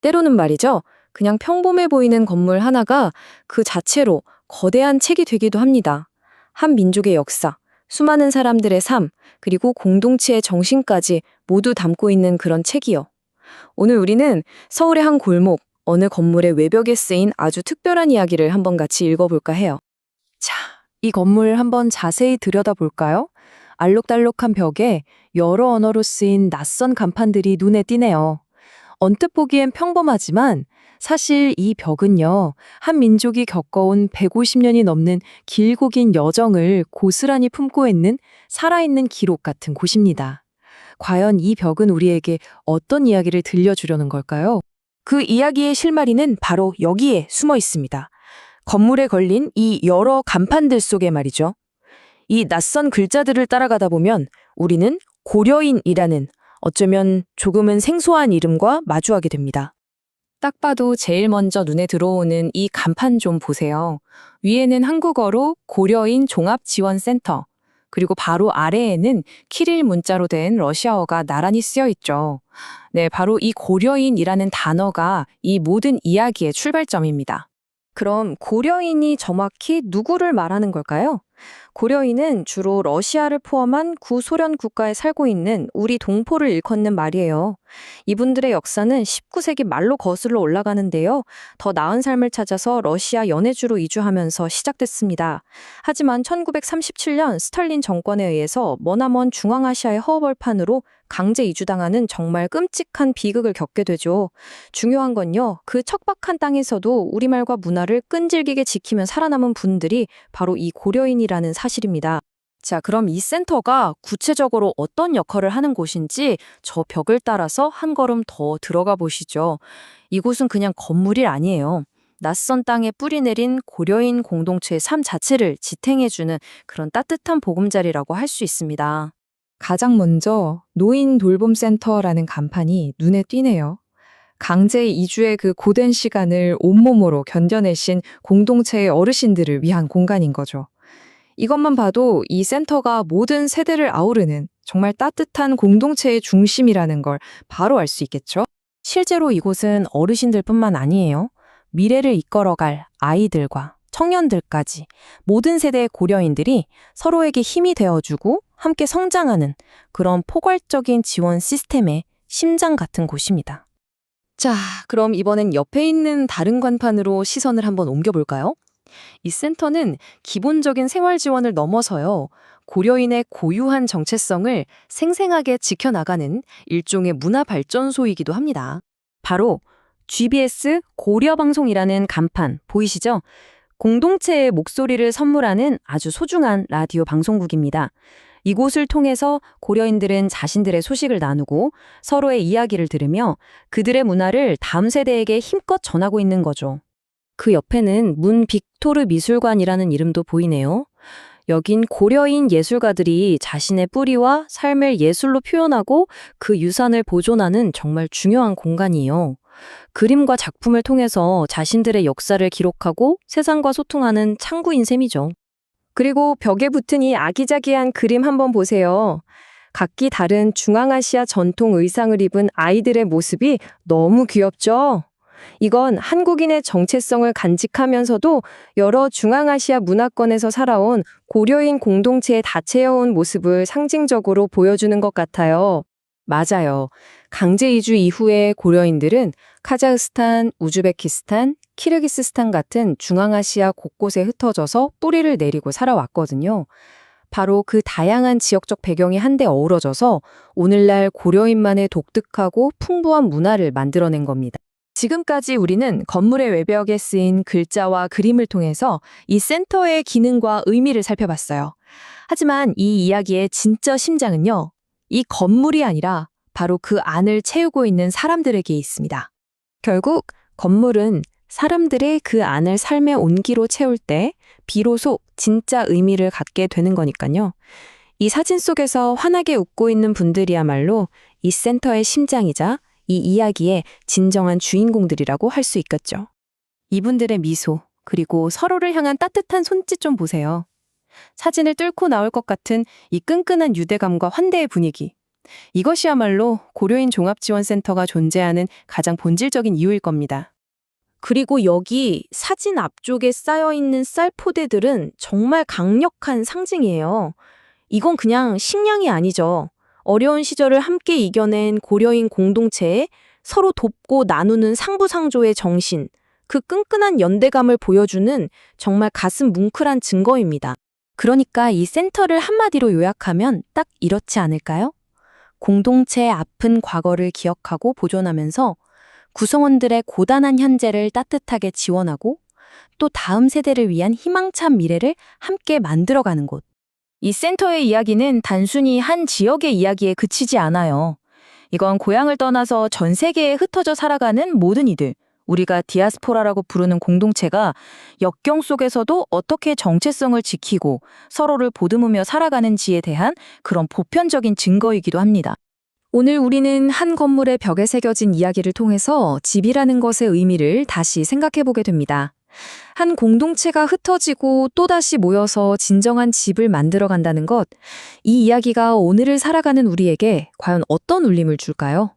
때로는 말이죠. 그냥 평범해 보이는 건물 하나가 그 자체로 거대한 책이 되기도 합니다. 한 민족의 역사, 수많은 사람들의 삶, 그리고 공동체의 정신까지 모두 담고 있는 그런 책이요. 오늘 우리는 서울의 한 골목, 어느 건물의 외벽에 쓰인 아주 특별한 이야기를 한번 같이 읽어볼까 해요. 자, 이 건물 한번 자세히 들여다볼까요? 알록달록한 벽에 여러 언어로 쓰인 낯선 간판들이 눈에 띄네요. 언뜻 보기엔 평범하지만 사실 이 벽은요, 한 민족이 겪어온 150년이 넘는 길고 긴 여정을 고스란히 품고 있는 살아있는 기록 같은 곳입니다. 과연 이 벽은 우리에게 어떤 이야기를 들려주려는 걸까요? 그 이야기의 실마리는 바로 여기에 숨어 있습니다. 건물에 걸린 이 여러 간판들 속에 말이죠. 이 낯선 글자들을 따라가다 보면 우리는 고려인이라는 어쩌면 조금은 생소한 이름과 마주하게 됩니다. 딱 봐도 제일 먼저 눈에 들어오는 이 간판 좀 보세요. 위에는 한국어로 고려인 종합지원센터, 그리고 바로 아래에는 키릴 문자로 된 러시아어가 나란히 쓰여 있죠. 네, 바로 이 고려인이라는 단어가 이 모든 이야기의 출발점입니다. 그럼 고려인이 정확히 누구를 말하는 걸까요? 고려인은 주로 러시아를 포함한 구소련 국가에 살고 있는 우리 동포를 일컫는 말이에요. 이분들의 역사는 19세기 말로 거슬러 올라가는데요. 더 나은 삶을 찾아서 러시아 연해주로 이주하면서 시작됐습니다. 하지만 1937년 스탈린 정권에 의해서 머나먼 중앙아시아의 허허벌판으로 강제 이주당하는 정말 끔찍한 비극을 겪게 되죠. 중요한 건요, 그 척박한 땅에서도 우리말과 문화를 끈질기게 지키며 살아남은 분들이 바로 이 고려인이라는 사실입니다. 자, 그럼 이 센터가 구체적으로 어떤 역할을 하는 곳인지 저 벽을 따라서 한 걸음 더 들어가 보시죠. 이곳은 그냥 건물이 아니에요. 낯선 땅에 뿌리 내린 고려인 공동체의 삶 자체를 지탱해주는 그런 따뜻한 보금자리라고 할 수 있습니다. 가장 먼저 노인 돌봄 센터라는 간판이 눈에 띄네요. 강제 이주의 그 고된 시간을 온몸으로 견뎌내신 공동체의 어르신들을 위한 공간인 거죠. 이것만 봐도 이 센터가 모든 세대를 아우르는 정말 따뜻한 공동체의 중심이라는 걸 바로 알 수 있겠죠? 실제로 이곳은 어르신들뿐만 아니에요. 미래를 이끌어갈 아이들과 청년들까지 모든 세대의 고려인들이 서로에게 힘이 되어주고 함께 성장하는 그런 포괄적인 지원 시스템의 심장 같은 곳입니다. 자, 그럼 이번엔 옆에 있는 다른 간판으로 시선을 한번 옮겨볼까요? 이 센터는 기본적인 생활 지원을 넘어서요, 고려인의 고유한 정체성을 생생하게 지켜나가는 일종의 문화발전소이기도 합니다. 바로 GBS 고려방송이라는 간판 보이시죠? 공동체의 목소리를 선물하는 아주 소중한 라디오 방송국입니다. 이곳을 통해서 고려인들은 자신들의 소식을 나누고 서로의 이야기를 들으며 그들의 문화를 다음 세대에게 힘껏 전하고 있는 거죠. 그 옆에는 문 빅토르 미술관이라는 이름도 보이네요. 여긴 고려인 예술가들이 자신의 뿌리와 삶을 예술로 표현하고 그 유산을 보존하는 정말 중요한 공간이에요. 그림과 작품을 통해서 자신들의 역사를 기록하고 세상과 소통하는 창구인 셈이죠. 그리고 벽에 붙은 이 아기자기한 그림 한번 보세요. 각기 다른 중앙아시아 전통 의상을 입은 아이들의 모습이 너무 귀엽죠? 이건 한국인의 정체성을 간직하면서도 여러 중앙아시아 문화권에서 살아온 고려인 공동체에 다채로운 모습을 상징적으로 보여주는 것 같아요. 맞아요. 강제 이주 이후에 고려인들은 카자흐스탄, 우즈베키스탄, 키르기스스탄 같은 중앙아시아 곳곳에 흩어져서 뿌리를 내리고 살아왔거든요. 바로 그 다양한 지역적 배경이 한데 어우러져서 오늘날 고려인만의 독특하고 풍부한 문화를 만들어낸 겁니다. 지금까지 우리는 건물의 외벽에 쓰인 글자와 그림을 통해서 이 센터의 기능과 의미를 살펴봤어요. 하지만 이 이야기의 진짜 심장은요, 이 건물이 아니라 바로 그 안을 채우고 있는 사람들에게 있습니다. 결국 건물은 사람들의 그 안을 삶의 온기로 채울 때 비로소 진짜 의미를 갖게 되는 거니까요. 이 사진 속에서 환하게 웃고 있는 분들이야말로 이 센터의 심장이자 이 이야기의 진정한 주인공들이라고 할 수 있겠죠. 이분들의 미소, 그리고 서로를 향한 따뜻한 손짓 좀 보세요. 사진을 뚫고 나올 것 같은 이 끈끈한 유대감과 환대의 분위기. 이것이야말로 고려인 종합지원센터가 존재하는 가장 본질적인 이유일 겁니다. 그리고 여기 사진 앞쪽에 쌓여있는 쌀포대들은 정말 강력한 상징이에요. 이건 그냥 식량이 아니죠. 어려운 시절을 함께 이겨낸 고려인 공동체에 서로 돕고 나누는 상부상조의 정신, 그 끈끈한 연대감을 보여주는 정말 가슴 뭉클한 증거입니다. 그러니까 이 센터를 한마디로 요약하면 딱 이렇지 않을까요? 공동체의 아픈 과거를 기억하고 보존하면서 구성원들의 고단한 현재를 따뜻하게 지원하고 또 다음 세대를 위한 희망찬 미래를 함께 만들어가는 곳. 이 센터의 이야기는 단순히 한 지역의 이야기에 그치지 않아요. 이건 고향을 떠나서 전 세계에 흩어져 살아가는 모든 이들, 우리가 디아스포라라고 부르는 공동체가 역경 속에서도 어떻게 정체성을 지키고 서로를 보듬으며 살아가는지에 대한 그런 보편적인 증거이기도 합니다. 오늘 우리는 한 건물의 벽에 새겨진 이야기를 통해서 집이라는 것의 의미를 다시 생각해 보게 됩니다. 한 공동체가 흩어지고 또다시 모여서 진정한 집을 만들어 간다는 것, 이 이야기가 오늘을 살아가는 우리에게 과연 어떤 울림을 줄까요?